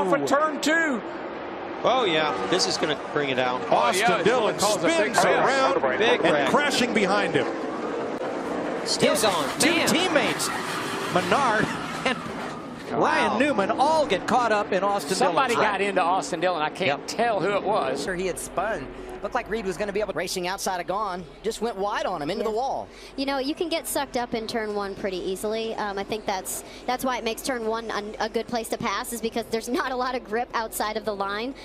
off of turn 2. Oh, yeah. This is going to bring it out. Austin Dillon spins around and crashing behind him. Still gone. Two teammates, Menard and Ryan Newman, all get caught up in Austin Dillon. Somebody got into Austin Dillon. I can't tell who it was. He had spun. Looked like Reed was going to be able to. Racing outside of gone. Just went wide on him into the wall. You know, you can get sucked up in turn 1 pretty easily. I think that's why it makes turn 1 a good place to pass, is because there's not a lot of grip outside of the line.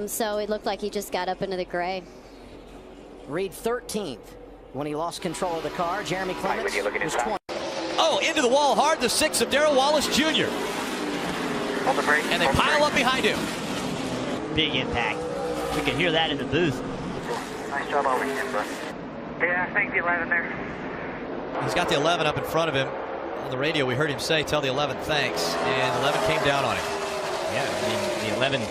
So it looked like he just got up into the gray. Reed 13th when he lost control of the car. Jeremy Clements was 20. Oh, into the wall hard, the 6 of Darrell Wallace Jr. And they pile up behind him. Big impact. We can hear that in the booth. Nice job over here, bro. Yeah, I think the 11 there. He's got the 11 up in front of him. On the radio, we heard him say, tell the 11 thanks. And 11 came down on him. Yeah, I mean, the 11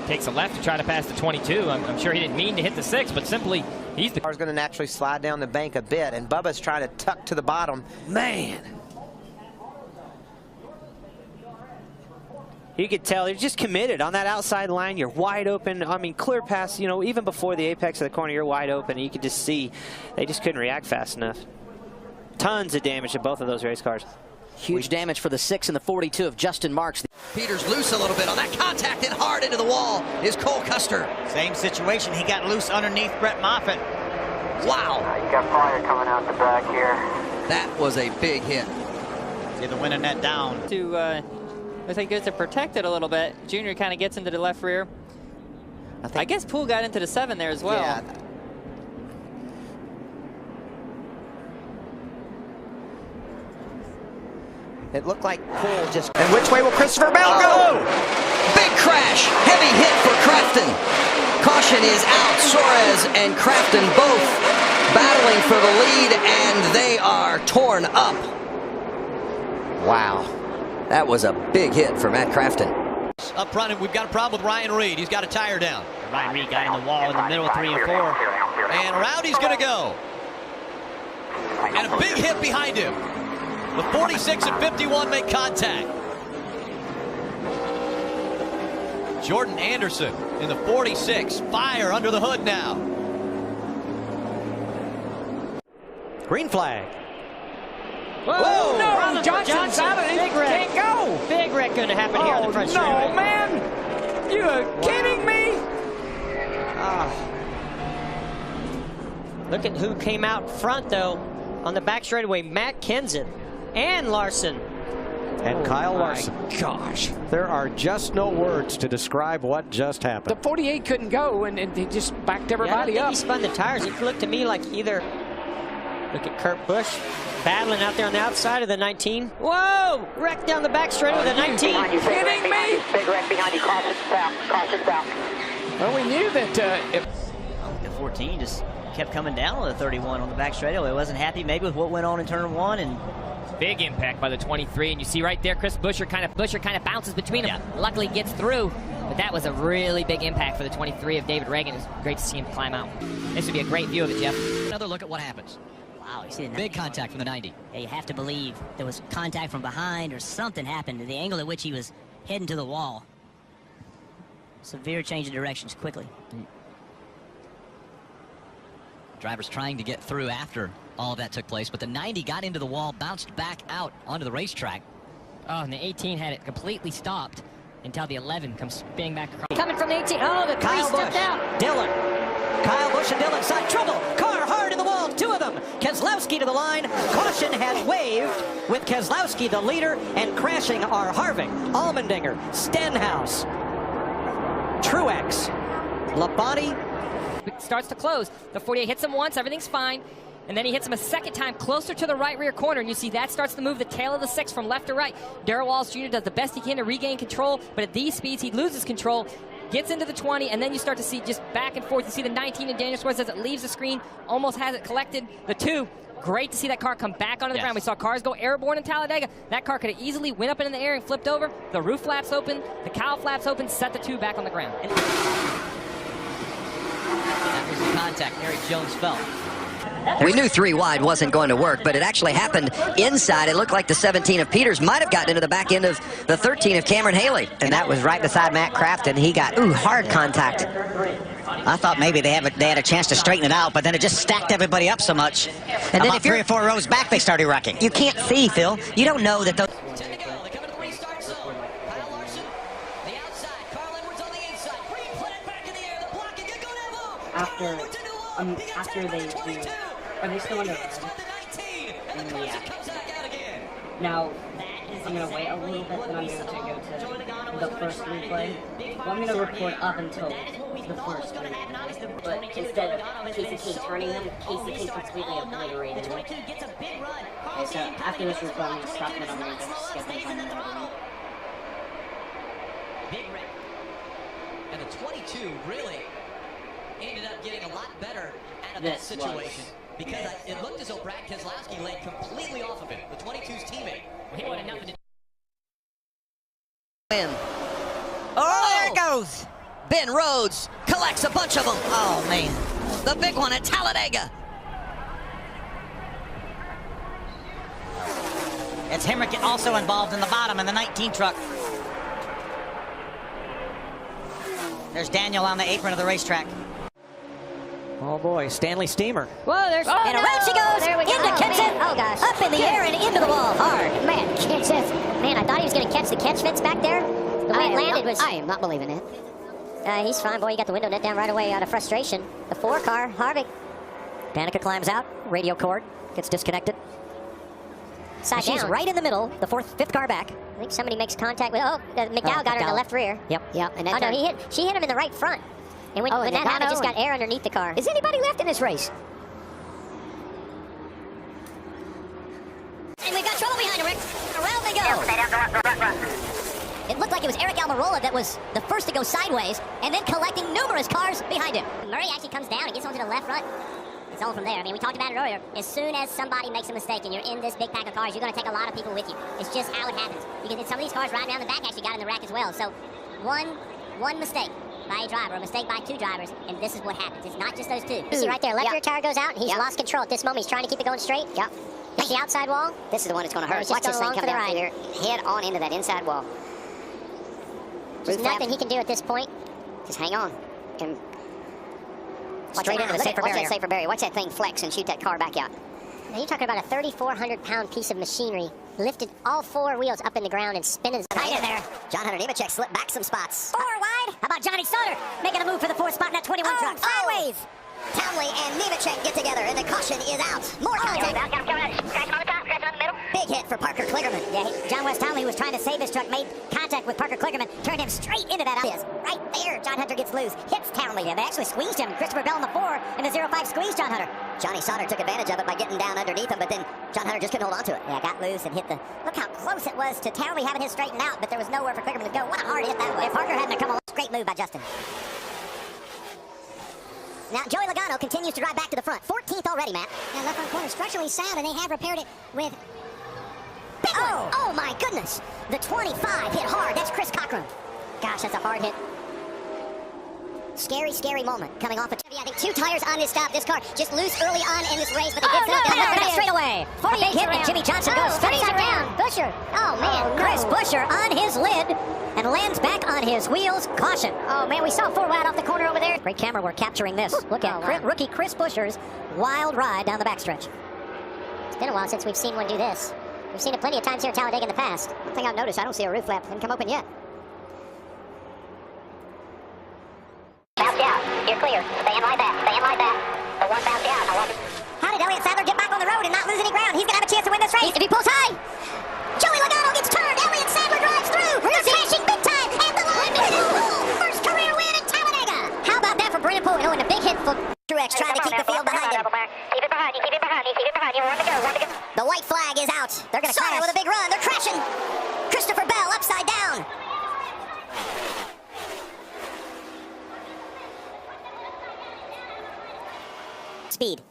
takes a left to try to pass the 22. I'm sure he didn't mean to hit the 6, but simply he's the car's going to naturally slide down the bank a bit, and Bubba's trying to tuck to the bottom. Man. You could tell they're just committed on that outside line. You're wide open. I mean, clear past, you know, even before the apex of the corner, you're wide open. And you could just see they just couldn't react fast enough. Tons of damage to both of those race cars. Huge damage for the 6 and the 42 of Justin Marks. Peter's loose a little bit on that contact and hard into the wall is Cole Custer. Same situation. He got loose underneath Brett Moffitt. Wow. You got fire coming out the back here. That was a big hit. See the winning that down. Looks like he goes to protect it a little bit. Junior kind of gets into the left rear. I guess Poole got into the 7 there as well. Yeah. It looked like Poole just... And which way will Christopher Bell go? Big crash. Heavy hit for Crafton. Caution is out. Suarez and Crafton both battling for the lead, and they are torn up. Wow. That was a big hit for Matt Crafton. Up front, and we've got a problem with Ryan Reed. He's got a tire down. Ryan Reed got in the wall in the middle of 3 and 4. And around he's going to go. And a big hit behind him. The 46 and 51 make contact. Jordan Anderson in the 46. Fire under the hood now. Green flag. Whoa! No! Johnson's out of it. He can't go. Big wreck going to happen here on the front straightaway. No, man! You are kidding me? Look at who came out front, though, on the back straightaway. Matt Kenseth and Larson. And Kyle Larson. Gosh. There are just no words to describe what just happened. The 48 couldn't go, and he just backed everybody up. He spun the tires. It looked to me like either... Look at Kurt Busch battling out there on the outside of the 19. Whoa! Wrecked down the back straight with a 19. Kidding me? Big wreck behind you. Caution south. Caution south. Well, we knew that if... The 14 just kept coming down with the 31 on the back straightaway. Wasn't happy maybe with what went on in turn 1, and big impact by the 23, and you see right there Chris Buescher kind of bounces between them. Yeah. Luckily gets through, but that was a really big impact for the 23 of David Reagan. It was great to see him climb out. This would be a great view of it, Jeff. Another look at what happens. Wow, you see the big contact from the 90. Yeah, you have to believe there was contact from behind or something happened to the angle at which he was heading to the wall. Severe change of directions quickly. Drivers trying to get through after all of that took place, but the 90 got into the wall, bounced back out onto the racetrack. Oh, and the 18 had it completely stopped until the 11 comes spinning back across. Coming from the 18. Oh, the 3 stepped out. Dillon. Kyle Busch and Dillon side trouble. Car hard in the wall. 2 of them. Keselowski to the line. Caution has waved with Keselowski the leader, and crashing are Harvick, Allmendinger, Stenhouse, Truex, Labonte. It starts to close. The 48 hits him once, everything's fine. And then he hits him a second time closer to the right rear corner, and you see that starts to move the tail of the 6 from left to right. Darrell Wallace Jr. does the best he can to regain control, but at these speeds he loses control, gets into the 20, and then you start to see just back and forth. You see the 19 and Daniel Suarez as it leaves the screen, almost has it collected. The 2, great to see that car come back onto the ground. We saw cars go airborne in Talladega. That car could have easily went up into the air and flipped over. The roof flaps open, the cowl flaps open, set the 2 back on the ground. that was the contact Eric Jones felt. We knew 3 wide wasn't going to work, but it actually happened inside. It looked like the 17 of Peters might have gotten into the back end of the 13 of Cameron Haley. And that was right beside Matt Crafton. He got, hard contact. I thought maybe they had a chance to straighten it out, but then it just stacked everybody up so much. And then if 3 or 4 rows back, they started wrecking. You can't see, Phil. You don't know that those... After they do, are they still on the road? Yeah. Now, I'm going to wait a little bit, and I'm going to go to the first replay. Well, I'm going to record up until the first replay. But instead of Casey King turning them, Casey King completely obliterated them. Okay, so after this replay, I'm going to stop it. I'm going to just skip it on the other. And the 22 really ended up getting a lot better out of that situation because it looked as though Brad Keselowski laid completely off of it. The 22's teammate. He wanted nothing to do. Oh, there it goes. Ben Rhodes collects a bunch of them. Oh, man. The big one at Talladega. It's Hemrick also involved in the bottom in the 19 truck. There's Daniel on the apron of the racetrack. Oh boy, Stanley Steamer. Whoa, there's... and around she goes, into Kenseth, up in the air and into the wall, hard. Man, Kenseth, man, I thought he was going to catch the catch fence back there. The way it landed was... I am not believing it. He's fine, boy, he got the window net down right away out of frustration. The 4 car, Harvick. Danica climbs out, radio cord, gets disconnected. Side She's down. right in the middle, the 5th car back. I think somebody makes contact with... McDowell got her in the left rear. Yep. And no, she hit him in the right front. And when that happened, just got air underneath the car. Is anybody left in this race? And we've got trouble behind him, Rick. Around they go. It looked like it was Eric Almirola that was the first to go sideways, and then collecting numerous cars behind him. Murray actually comes down and gets onto the left front. It's all from there. I mean, we talked about it earlier. As soon as somebody makes a mistake and you're in this big pack of cars, you're going to take a lot of people with you. It's just how it happens. Because some of these cars riding around the back actually got in the wreck as well. So one mistake by a driver, a mistake by 2 drivers, and this is what happens. It's not just those 2. You see right there, left rear tire goes out, and he's lost control. At this moment, he's trying to keep it going straight. Hits the outside wall. This is the one that's going to hurt. Watch this thing come down here, head on into that inside wall. There's nothing he can do at this point. Just hang on. And straight into the safer barrier. Watch that safer barrier. Watch that thing flex and shoot that car back out. Now you're talking about a 3,400-pound piece of machinery. Lifted all 4 wheels up in the ground and spinning. Tight in there. John Hunter Nemechek slipped back some spots. 4 wide. How about Johnny Sauter making a move for the 4th spot in that 21 truck? Sideways. Townley and Nemechek get together, and the caution is out. More contact. Big hit for Parker Kligerman. Yeah, John West Townley, who was trying to save his truck, made contact with Parker Kligerman, turned him straight into that outlet. Right there, John Hunter gets loose, hits Townley. Yeah, they actually squeezed him. Christopher Bell in the 4, and the 05 squeezed John Hunter. Johnny Sauter took advantage of it by getting down underneath him, but then John Hunter just couldn't hold on to it. Yeah, got loose and hit the... Look how close it was to Townley having his straightened out, but there was nowhere for Kligerman to go. What a hard hit that was. If Parker hadn't come along, great move by Justin. Now, Joey Logano continues to drive back to the front. 14th already, Matt. Now, left front corner structurally sound, and they have repaired it with... Big one! Oh, my goodness! The 25 hit hard. That's Chris Cochran. Gosh, that's a hard hit. Scary, scary moment coming off of... I think 2 tires on this stop. This car just loose early on in this race, but they did no, straight away. 48 hit, and Jimmy Johnson goes straight around. Busher. Oh, man. Chris Busher on his lid and lands back on his wheels. Caution. Oh, man, we saw 4 wide off the corner over there. Great camera, we're capturing this. Look at rookie Chris Busher's wild ride down the backstretch. It's been a while since we've seen one do this. We've seen it plenty of times here at Talladega in the past. One thing I've noticed, I don't see a roof flap. Hasn't come open yet. Bounce out. You're clear. Stay in like that. Stay in like that. The one bounce out. I love it. How did Elliott Sadler get back on the road and not lose any ground? He's going to have a chance to win this race. If he pulls high. Joey Logano gets turned. Elliott Sadler drives through. They're crashing big time. At the line. First career win at Talladega. How about that for Brandon Poole? And a big hit for Truex trying to keep the field behind him. Keep it behind you. Keep it behind you. Keep it behind you. One to go. One to go. The white flag is out. They're going to crash. With a big run. They're crashing. Christopher Bell upside down. Speed.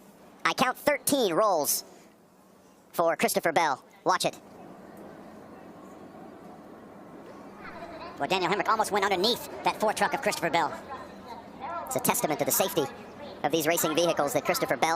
I count 13 rolls for Christopher Bell. Watch it. Well, Daniel Hemrick almost went underneath that 4 truck of Christopher Bell. It's a testament to the safety of these racing vehicles that Christopher Bell